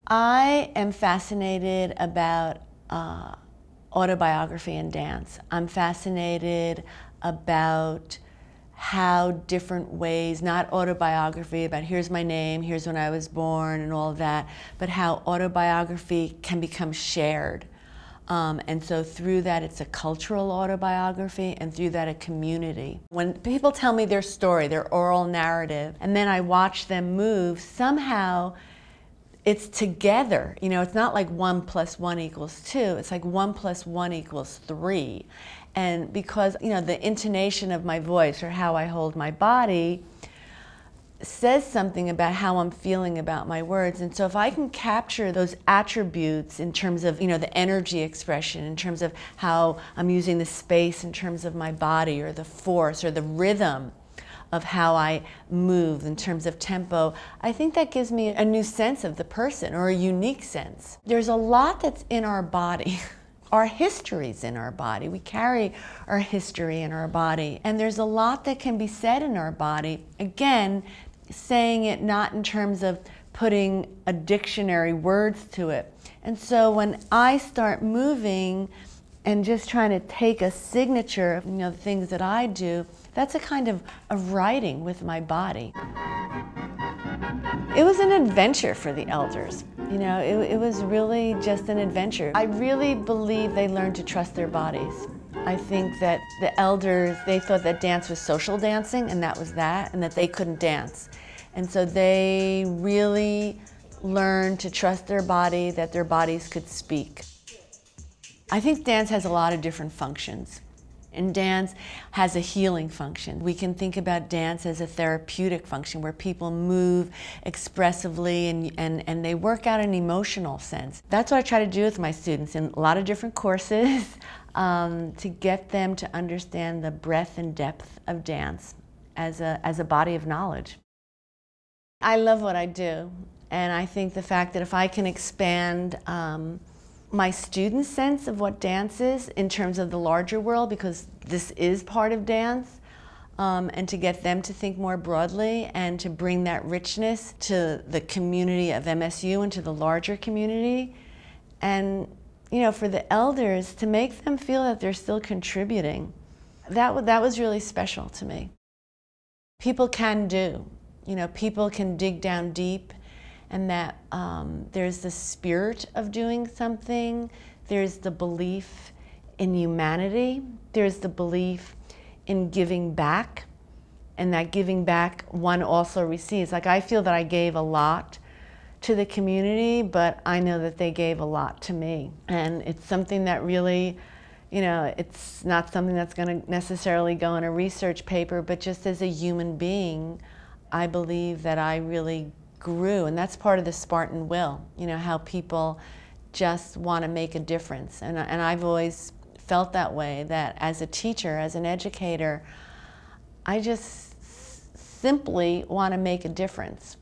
I am fascinated about autobiography and dance. I'm fascinated about how different ways, not autobiography about here's my name, here's when I was born and all of that, but how autobiography can become shared. And so through that it's a cultural autobiography, and through that a community. When people tell me their story, their oral narrative, and then I watch them move, somehow it's together. You know, it's not like 1 + 1 = 2. It's like 1 + 1 = 3. And because, you know, the intonation of my voice or how I hold my body says something about how I'm feeling about my words. And so if I can capture those attributes in terms of, you know, the energy expression, in terms of how I'm using the space in terms of my body, or the force or the rhythm of how I move in terms of tempo, I think that gives me a new sense of the person, or a unique sense. There's a lot that's in our body. Our history's in our body. We carry our history in our body. And there's a lot that can be said in our body. Again, saying it not in terms of putting a dictionary words to it. And so when I start moving and just trying to take a signature of, you know, the things that I do, that's a kind of writing with my body. It was an adventure for the elders. You know, it was really just an adventure. I really believe they learned to trust their bodies. I think that the elders, they thought that dance was social dancing, and that was that, and that they couldn't dance. And so they really learned to trust their body, that their bodies could speak. I think dance has a lot of different functions. And dance has a healing function. We can think about dance as a therapeutic function, where people move expressively and they work out an emotional sense. That's what I try to do with my students in a lot of different courses, to get them to understand the breadth and depth of dance as a body of knowledge. I love what I do, and I think the fact that if I can expand my students' sense of what dance is in terms of the larger world, because this is part of dance, and to get them to think more broadly and to bring that richness to the community of MSU and to the larger community. And, you know, for the elders to make them feel that they're still contributing, that was really special to me. People can do, you know, people can dig down deep, and that there's the spirit of doing something, there's the belief in humanity, there's the belief in giving back, and that giving back one also receives. Like, I feel that I gave a lot to the community, but I know that they gave a lot to me. And it's something that really, you know, it's not something that's going to necessarily go in a research paper, but just as a human being, I believe that I really grew, and that's part of the Spartan Will, you know, how people just want to make a difference. And I've always felt that way, that as a teacher, as an educator, I just simply want to make a difference.